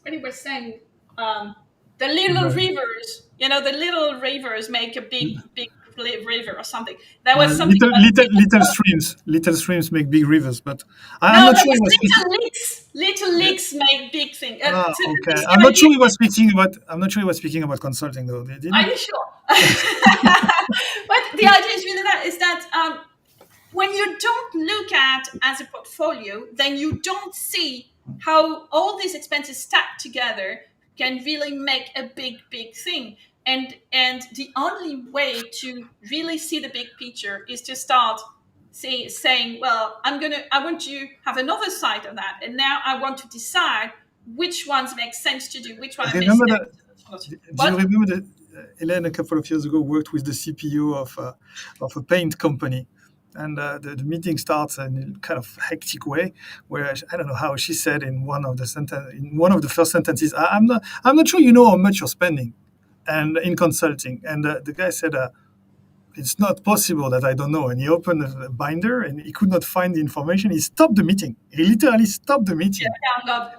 what he was saying. um, the little rivers, the little rivers make a big river or something. That was something about Little streams make big rivers, but I'm no, not that sure he was was speaking. little leaks. Little leaks make big thing. Ah, So okay. this I'm year not sure you he was speaking about. I'm not sure he was speaking about consulting, though. Did are he? you sure? But the idea is really that when you don't look at as a portfolio, then you don't see how all these expenses stacked together can really make a big thing. And the only way to really see the big picture is to start saying, well, I want to have an oversight of that, and now I want to decide which ones make sense to do, which one are Remember necessary. that? Do you What? remember that Elaine a couple of years ago worked with the CPO of a paint company, and the meeting starts in a kind of hectic way, where I don't know how she said in one of the first sentences, I'm not sure you know how much you're spending, and in consulting, and the guy said. It's not possible that I don't know. And he opened a binder and he could not find the information. He stopped the meeting. He literally stopped the meeting. Yeah, love.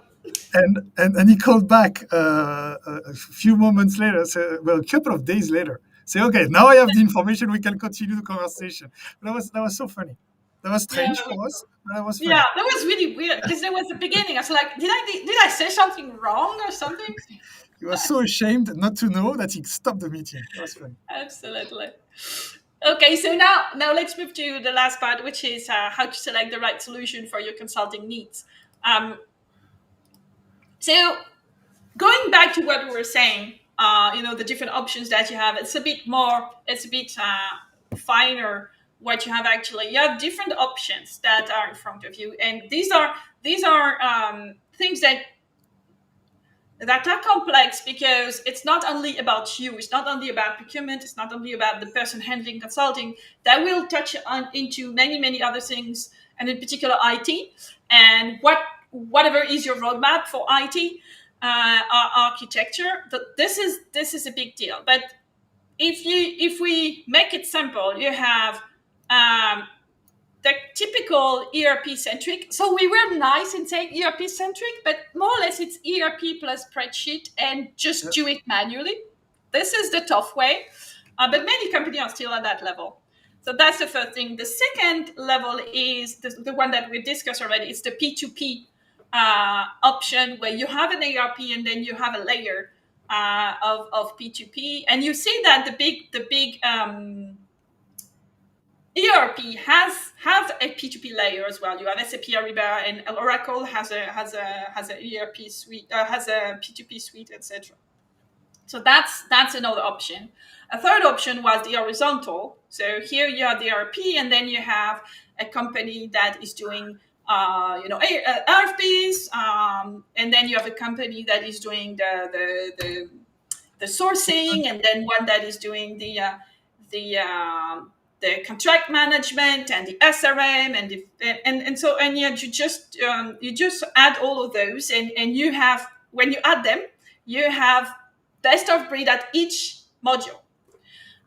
And he called back a few moments later, so, well, a couple of days later, say, okay, now I have the information, we can continue the conversation. That was so funny. That was Yeah, strange for us, but that was yeah, funny. that was really weird because there was the beginning. I was like, did I say something wrong or something? He was so ashamed not to know that he stopped the meeting. That was funny. Absolutely. Okay, so now let's move to the last part, which is how to select the right solution for your consulting needs. Um, so going back to what we were saying, the different options that you have, it's a bit finer what you have actually. You have different options that are in front of you, and these are things that are complex because it's not only about you, it's not only about procurement, it's not only about the person handling consulting. That will touch on into many other things, and in particular IT, and whatever is your roadmap for IT architecture. This is a big deal. But if we make it simple, you have um, the typical ERP centric. So we were nice in saying ERP centric, but more or less it's ERP plus spreadsheet and just Yeah. do it manually. This is the tough way, but many companies are still at that level. So that's the first thing. The second level is the one that we discussed already. It's the P2P option where you have an ERP and then you have a layer of P2P, and you see that the big ERP has a P2P layer as well. You have SAP Ariba, and Oracle has a ERP suite, has a P2P suite, etc. So that's another option. A third option was the horizontal. So here you have the ERP, and then you have a company that is doing RFPs, and then you have a company that is doing the sourcing, and then one that is doing the the contract management and the SRM and you just add all of those, and you have, when you add them, you have best of breed at each module.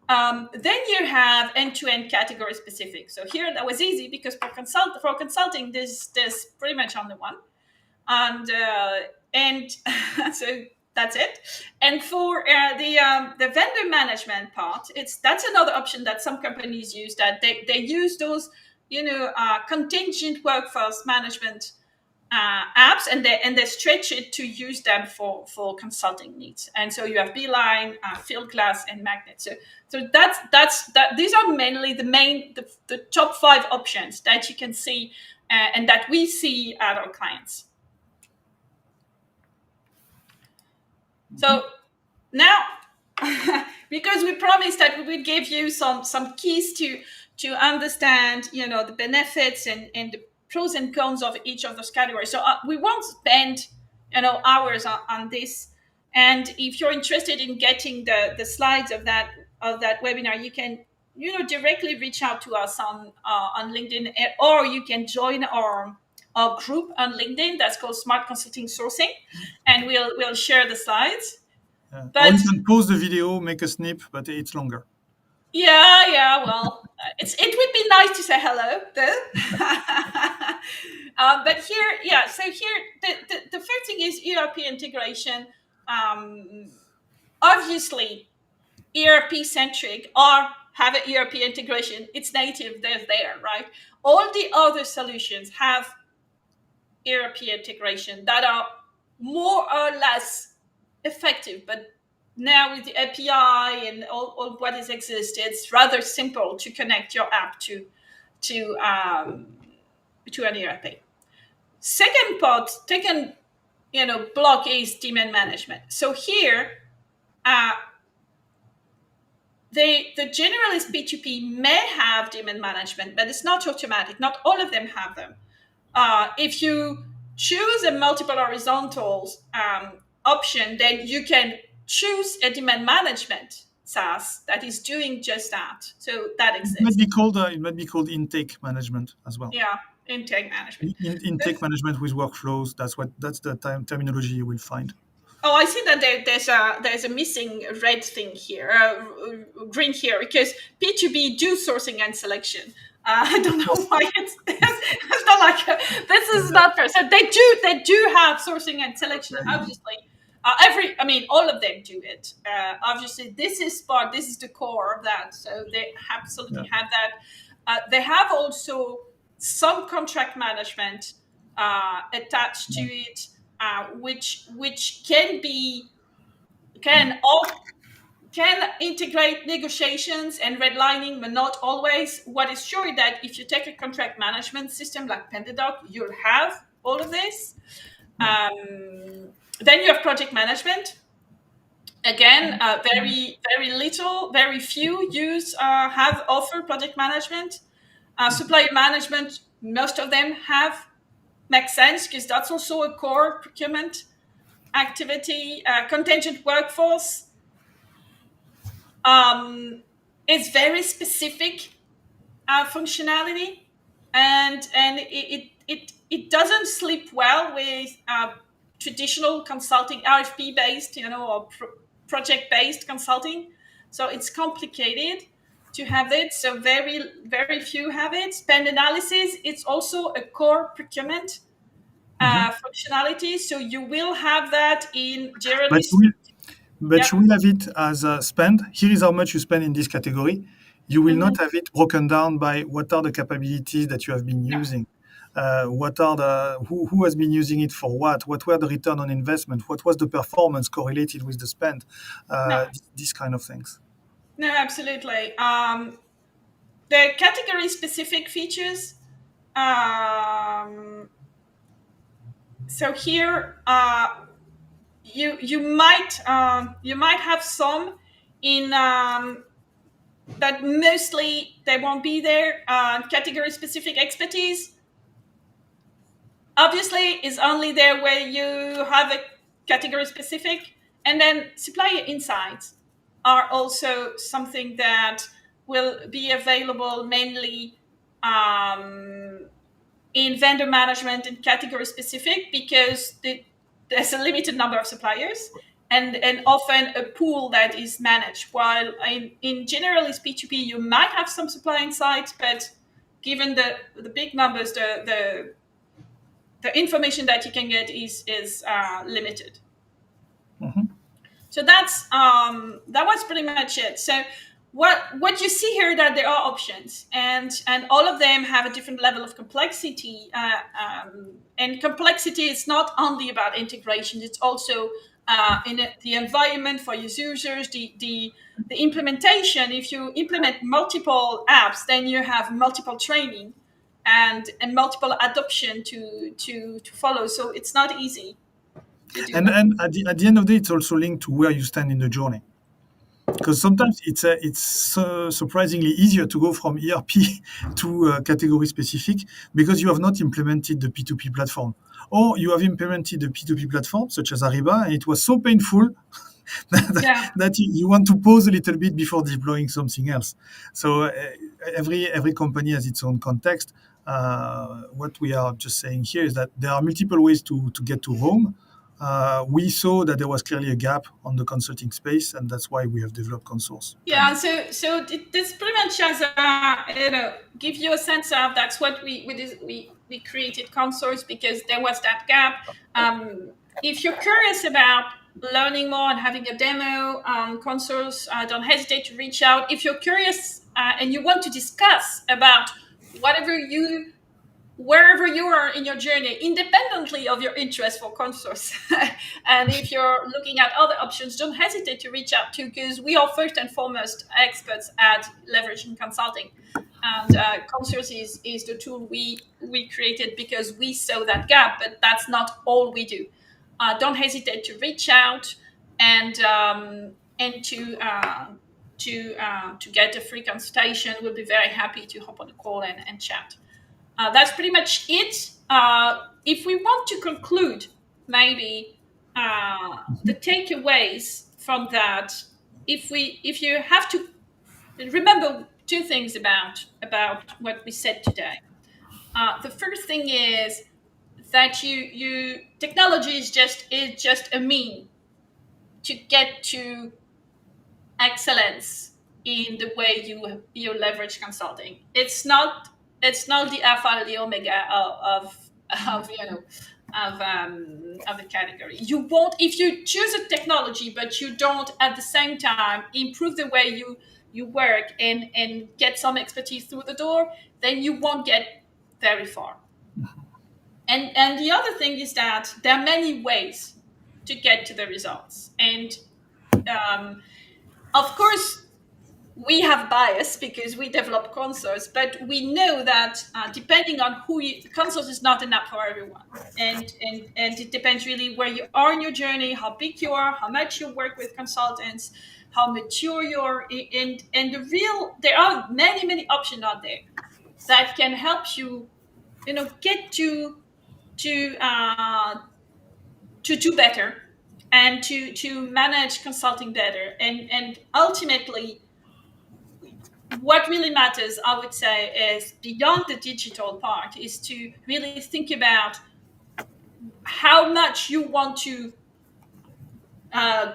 Then you have end-to-end category specific. So here that was easy because for consulting, there's pretty much only one, and so that's it. And for the vendor management part, that's another option that some companies use. That they use those contingent workforce management apps, and they stretch it to use them for consulting needs. And so you have Beeline, Fieldglass, and Magnet. So that. These are mainly the top 5 options that you can see and that we see at our clients. So now, because we promised that we would give you some keys to understand, the benefits and the pros and cons of each of those categories. So we won't spend, hours on this. And if you're interested in getting the slides of that webinar, you can, directly reach out to us on LinkedIn, or you can join our group on LinkedIn that's called Smart Consulting Sourcing, and we'll share the slides. Yeah. Or you But can pause the video, make a snip, but it's longer. yeah, well, it would be nice to say hello, though. But here, yeah. So here, the first thing is ERP integration. obviously ERP centric or have an ERP integration. It's native, they're there, right? All the other solutions have ERP integration that are more or less effective, but now with the API and all what is exist, it's rather simple to connect your app to um, to an ERP. Second block is demand management. So here, uh, the generalist P2P may have demand management, but it's not automatic. Not all of them have them. If you choose a multiple horizontals option, then you can choose a demand management SaaS that is doing just that. So that exists. It might be called intake management as well. Yeah, intake management. Intake management with workflows. That's the terminology you will find. Oh, I see that there's a missing red thing here, green here, because P2B do sourcing and selection. I don't know why it's not like this is not fair. So they do have sourcing and selection. Obviously, all of them do it. Obviously, this is the core of that. So they absolutely have that. They have also some contract management attached to it, which can all can integrate negotiations and redlining, but not always. What is sure is that if you take a contract management system like Pendadoc, you'll have all of this. Then you have project management. Again, very few have offer project management. Supplier management, most of them have. Makes sense because that's also a core procurement activity. Contingent workforce is very specific functionality, and it doesn't sleep well with traditional consulting, RFP based, or project based consulting. So it's complicated to have it. So very few have it. Spend analysis. It's also a core procurement functionality. So you will have that in But generalist. you will have it as a spend. Here is how much you spend in this category. You will not have it broken down by what are the capabilities that you have been using. What are who has been using it for what were the return on investment, what was the performance correlated with the spend, No, these kind of things. no, absolutely. The category specific features. So here, you might have some in that mostly they won't be there. Category specific expertise obviously is only there where you have a category specific, and then supplier insights are also something that will be available mainly in vendor management and category specific because there's a limited number of suppliers and often a pool that is managed. While in generalist P2P, you might have some supply insights, but given the big numbers, the information that you can get is limited. So that was pretty much it. So what you see here that there are options and all of them have a different level of complexity. And complexity is not only about integration; it's also the environment for your users, the implementation. If you implement multiple apps, then you have multiple training and multiple adoption to follow. So it's not easy. And at the end of the day, it's also linked to where you stand in the journey. Because sometimes it's surprisingly easier to go from ERP to category specific because you have not implemented the P2P platform, or you have implemented the P2P platform such as Ariba, and it was so painful that you want to pause a little bit before deploying something else. So every company has its own context. What we are just saying here is that there are multiple ways to get to Rome. We saw that there was clearly a gap on the consulting space, and that's why we have developed Consource. Yeah, so this pretty much has give you a sense of that's what we created Consource because there was that gap. If you're curious about learning more and having a demo consoles, don't hesitate to reach out. If you're curious and you want to discuss about whatever you wherever you are in your journey, independently of your interest for consoles. And if you're looking at other options, don't hesitate to reach out to, because we are first and foremost experts at leveraging consulting. And consoles is the tool we created because we saw that gap, but that's not all we do. Don't hesitate to reach out and to get a free consultation. We'll be very happy to hop on a call and chat. That's pretty much it. If we want to conclude, maybe the takeaways from that, if you have to remember two things about what we said today. The first thing is that you technology is just a mean to get to excellence in the way you leverage consulting. It's not the alpha and the omega of of the category. You won't, if you choose a technology but you don't at the same time improve the way you work and get some expertise through the door, then you won't get very far. And the other thing is that there are many ways to get to the results. And um, of course, we have bias because we develop consoles, but we know that depending on consoles is not enough for everyone, and it depends really where you are in your journey, how big you are, how much you work with consultants, how mature you are, and there are many options out there that can help you, get to to do better and to manage consulting better, and ultimately what really matters, I would say, is beyond the digital part, is to really think about how much you want to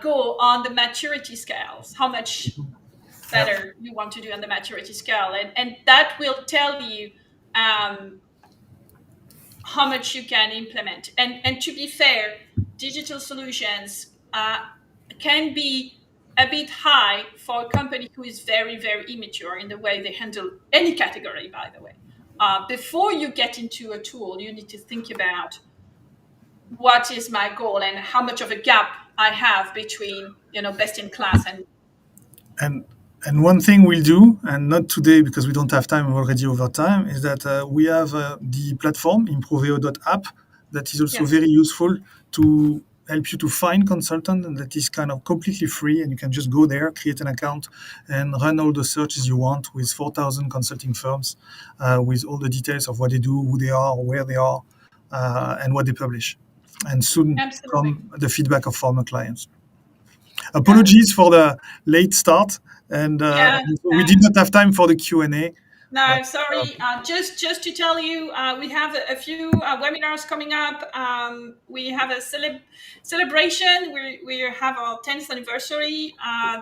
go on the maturity scales, how much Yeah. better you want to do on the maturity scale. And that will tell you um, how much you can implement. And to be fair, digital solutions can be a bit high for a company who is very immature in the way they handle any category, by the way. Before you get into a tool, you need to think about what is my goal and how much of a gap I have between, best in class and And and one thing we'll do, and not today because we don't have time, we're already over time, is that we have the platform improveo.app that is also yes, very useful to help you to find consultant, and that is kind of completely free, and you can just go there, create an account, and run all the searches you want with 4,000 consulting firms, with all the details of what they do, who they are, where they are, and what they publish. And soon absolutely. come the feedback of former clients. Yeah, Apologies for the late start, yeah. and so we did not have time for the Q&A. Uh, No, sorry. Just to tell you, we have a few webinars coming up. We have a celebration. We have our 10th anniversary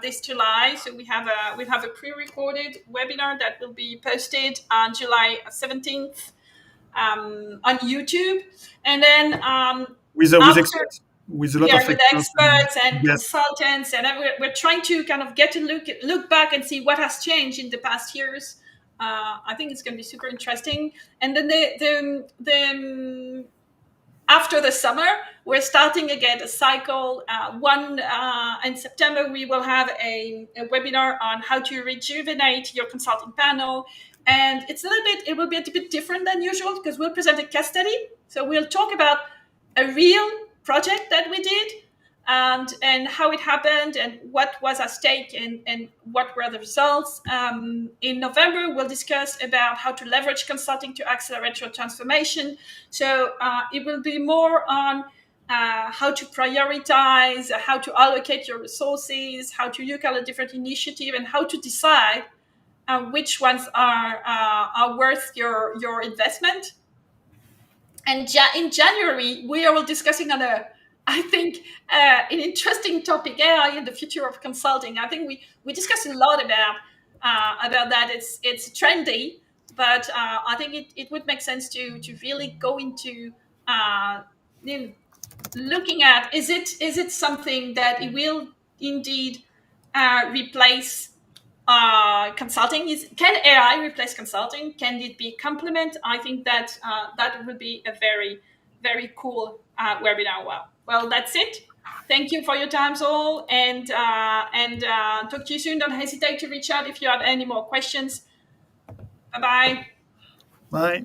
this July. So we have a pre-recorded webinar that will be posted on July 17th on YouTube, and then with after, experts, with a lot yeah, of with experts and experts and guests. consultants, and we're trying to kind of get a look back and see what has changed in the past years. I think it's going to be super interesting. And then after the summer, we're starting again a cycle. One in September, we will have a webinar on how to rejuvenate your consulting panel, and it will be a bit different than usual because we'll present a case study. So we'll talk about a real project that we did, and how it happened and what was at stake, and what were the results. In November, we'll discuss about how to leverage consulting to accelerate your transformation. So it will be more on how to prioritize, how to allocate your resources, how to look at a different initiative, and how to decide which ones are worth your investment. And in January, we are discussing on I think, an interesting topic, AI and the future of consulting. I think we discussed a lot about that. It's trendy, but I think it would make sense to really go into uh, you know, looking at, is it something that it will indeed replace consulting? Can AI replace consulting? Can it be a complement? I think that that would be a very, very cool webinar. Well, that's it. Thank you for your time, all, and talk to you soon. Don't hesitate to reach out if you have any more questions. Bye bye. Bye.